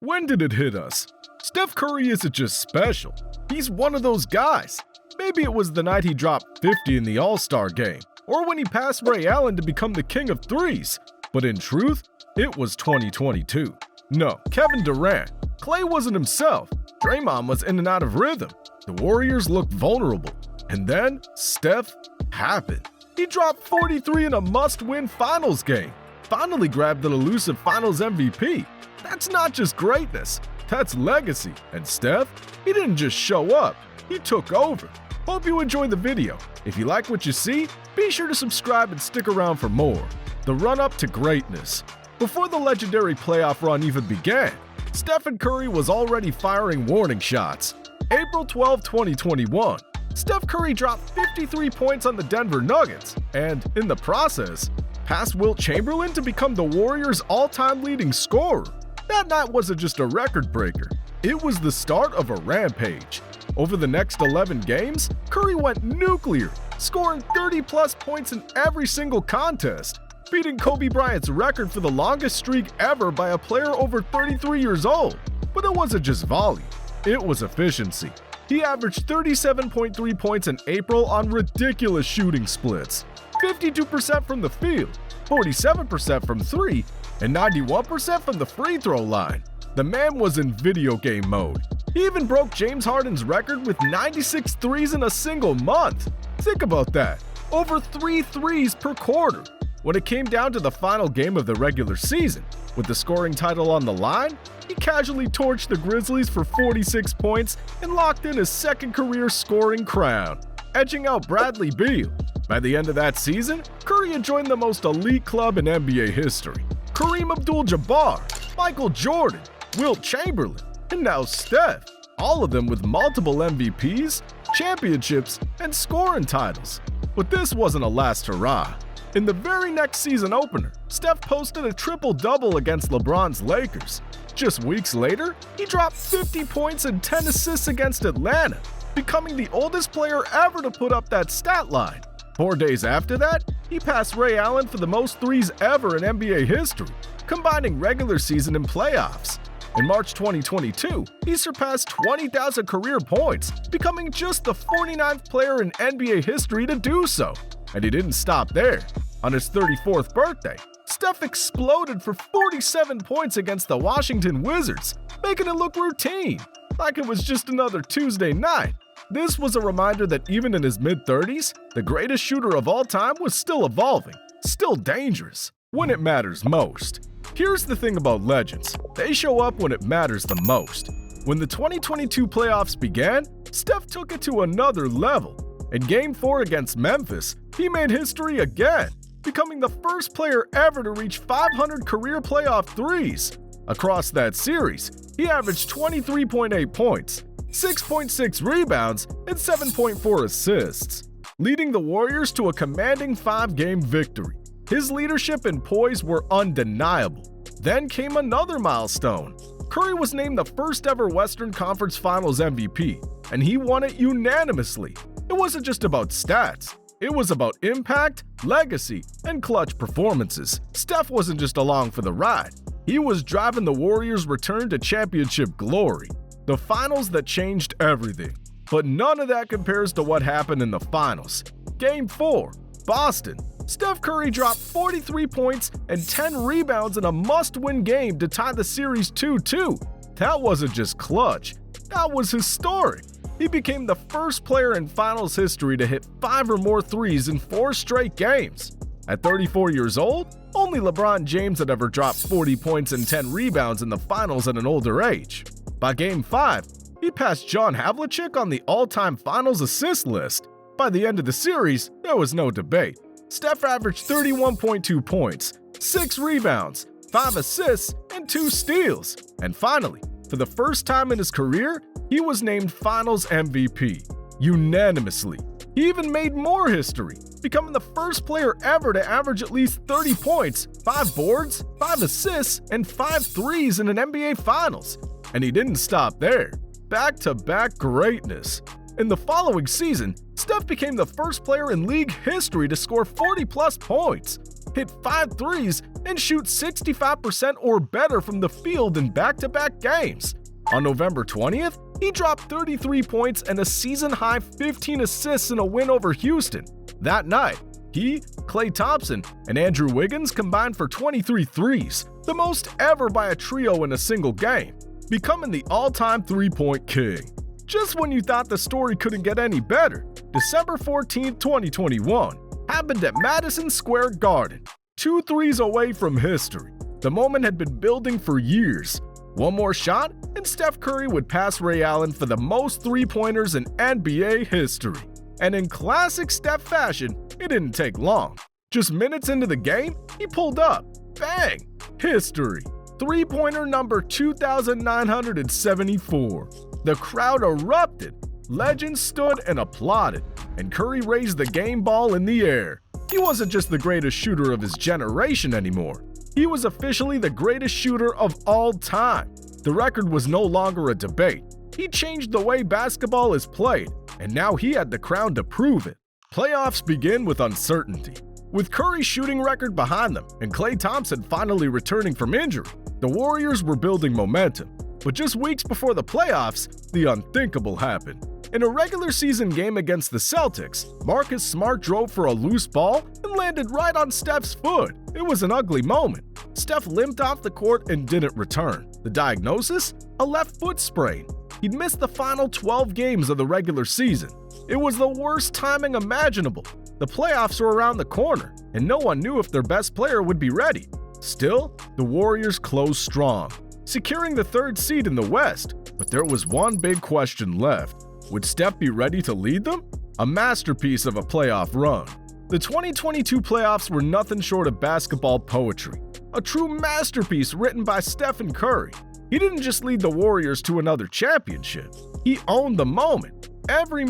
When did it hit us? Steph Curry isn't just special, he's one of those guys. Maybe it was the night he dropped 50 in the All-Star game, or when he passed Ray Allen to become the king of threes. But in truth, it was 2022. No, Kevin Durant. Klay wasn't himself. Draymond was in and out of rhythm. The Warriors looked vulnerable. And then, Steph happened. He dropped 43 in a must-win finals game. Finally grabbed an elusive finals MVP. That's not just greatness, that's legacy. And Steph, he didn't just show up, he took over. Hope you enjoyed the video. If you like what you see, be sure to subscribe and stick around for more. The run-up to greatness. Before the legendary playoff run even began, Stephen Curry was already firing warning shots. April 12, 2021, Steph Curry dropped 53 points on the Denver Nuggets, and in the process, passed Wilt Chamberlain to become the Warriors' all-time leading scorer. That night wasn't just a record breaker, it was the start of a rampage. Over the next 11 games, Curry went nuclear, scoring 30-plus points in every single contest, beating Kobe Bryant's record for the longest streak ever by a player over 33 years old. But it wasn't just volume, it was efficiency. He averaged 37.3 points in April on ridiculous shooting splits, 52% from the field, 47% from three, and 91% from the free throw line. The man was in video game mode. He even broke James Harden's record with 96 threes in a single month. Think about that, over 3 threes per quarter. When it came down to the final game of the regular season, with the scoring title on the line, he casually torched the Grizzlies for 46 points and locked in his second career scoring crown, edging out Bradley Beal. By the end of that season, Curry had joined the most elite club in NBA history. Kareem Abdul-Jabbar, Michael Jordan, Wilt Chamberlain, and now Steph, all of them with multiple MVPs, championships, and scoring titles. But this wasn't a last hurrah. In the very next season opener, Steph posted a triple-double against LeBron's Lakers. Just weeks later, he dropped 50 points and 10 assists against Atlanta, becoming the oldest player ever to put up that stat line. 4 days after that, he passed Ray Allen for the most threes ever in NBA history, combining regular season and playoffs. In March 2022, he surpassed 20,000 career points, becoming just the 49th player in NBA history to do so. And he didn't stop there. On his 34th birthday, Steph exploded for 47 points against the Washington Wizards, making it look routine, like it was just another Tuesday night. This was a reminder that even in his mid-30s, the greatest shooter of all time was still evolving, still dangerous, when it matters most. Here's the thing about legends, they show up when it matters the most. When the 2022 playoffs began, Steph took it to another level. In Game 4 against Memphis, he made history again, becoming the first player ever to reach 500 career playoff threes. Across that series, he averaged 23.8 points, 6.6 rebounds, and 7.4 assists, leading the Warriors to a commanding 5-game victory. His leadership and poise were undeniable. Then came another milestone. Curry was named the first ever Western Conference Finals MVP, and he won it unanimously. It wasn't just about stats. It was about impact, legacy, and clutch performances. Steph wasn't just along for the ride. He was driving the Warriors' return to championship glory. The finals that changed everything. But none of that compares to what happened in the finals. Game 4, Boston. Steph Curry dropped 43 points and 10 rebounds in a must-win game to tie the series 2-2. That wasn't just clutch, that was historic. He became the first player in finals history to hit 5 or more threes in 4 straight games. At 34 years old, only LeBron James had ever dropped 40 points and 10 rebounds in the finals at an older age. By Game 5, he passed John Havlicek on the all-time finals assist list. By the end of the series, there was no debate. Steph averaged 31.2 points, 6 rebounds, 5 assists, and 2 steals. And finally, for the first time in his career, he was named Finals MVP, unanimously. He even made more history, becoming the first player ever to average at least 30 points, 5 boards, 5 assists, and 5 threes in an NBA Finals. And he didn't stop there. Back-to-back greatness. In the following season, Steph became the first player in league history to score 40-plus points. hit 5 threes, and shoot 65% or better from the field in back-to-back games. On November 20th, he dropped 33 points and a season-high 15 assists in a win over Houston. That night, he, Klay Thompson, and Andrew Wiggins combined for 23 threes, the most ever by a trio in a single game, becoming the all-time three-point king. Just when you thought the story couldn't get any better, December 14, 2021, happened at Madison Square Garden, 2 threes away from history. The moment had been building for years. One more shot, and Steph Curry would pass Ray Allen for the most three-pointers in NBA history. And in classic Steph fashion, it didn't take long. Just minutes into the game, he pulled up. Bang! History. Three-pointer number 2,974. The crowd erupted. Legends stood and applauded, and Curry raised the game ball in the air. He wasn't just the greatest shooter of his generation anymore. He was officially the greatest shooter of all time. The record was no longer a debate. He changed the way basketball is played, and now he had the crown to prove it. Playoffs begin with uncertainty. With Curry's shooting record behind them and Klay Thompson finally returning from injury, the Warriors were building momentum. But just weeks before the playoffs, the unthinkable happened. In a regular season game against the Celtics, Marcus Smart drove for a loose ball and landed right on Steph's foot. It was an ugly moment. Steph limped off the court and didn't return. The diagnosis? A left foot sprain. He'd missed the final 12 games of the regular season. It was the worst timing imaginable. The playoffs were around the corner, and no one knew if their best player would be ready. Still, the Warriors closed strong, securing the 3rd seed in the West. But there was one big question left. Would Steph be ready to lead them? A masterpiece of a playoff run. The 2022 playoffs were nothing short of basketball poetry. A true masterpiece written by Stephen Curry. He didn't just lead the Warriors to another championship. He owned the moment, every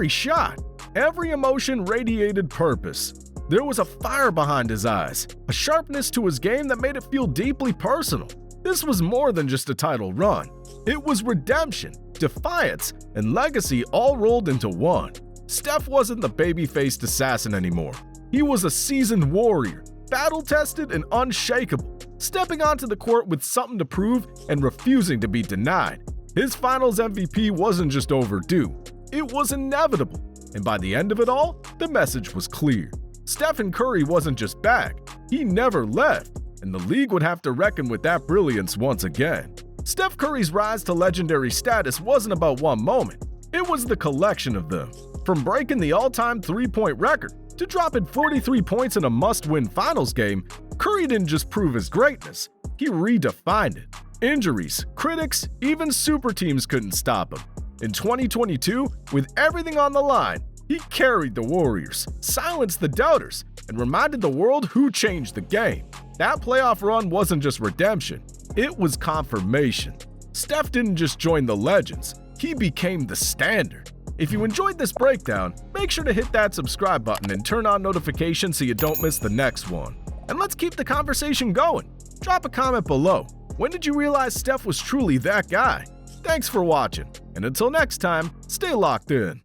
shot, every emotion radiated purpose. There was a fire behind his eyes, a sharpness to his game that made it feel deeply personal. This was more than just a title run. It was redemption, defiance, and legacy all rolled into one. Steph wasn't the baby-faced assassin anymore. He was a seasoned warrior, battle-tested and unshakable, stepping onto the court with something to prove and refusing to be denied. His Finals MVP wasn't just overdue, it was inevitable. And by the end of it all, the message was clear. Stephen Curry wasn't just back, he never left, and the league would have to reckon with that brilliance once again. Steph Curry's rise to legendary status wasn't about one moment, it was the collection of them. From breaking the all-time three-point record to dropping 43 points in a must-win finals game, Curry didn't just prove his greatness, he redefined it. Injuries, critics, even super teams couldn't stop him. In 2022, with everything on the line, he carried the Warriors, silenced the doubters, and reminded the world who changed the game. That playoff run wasn't just redemption, it was confirmation. Steph didn't just join the legends, he became the standard. If you enjoyed this breakdown, make sure to hit that subscribe button and turn on notifications so you don't miss the next one. And let's keep the conversation going. Drop a comment below. When did you realize Steph was truly that guy? Thanks for watching, and until next time, stay locked in.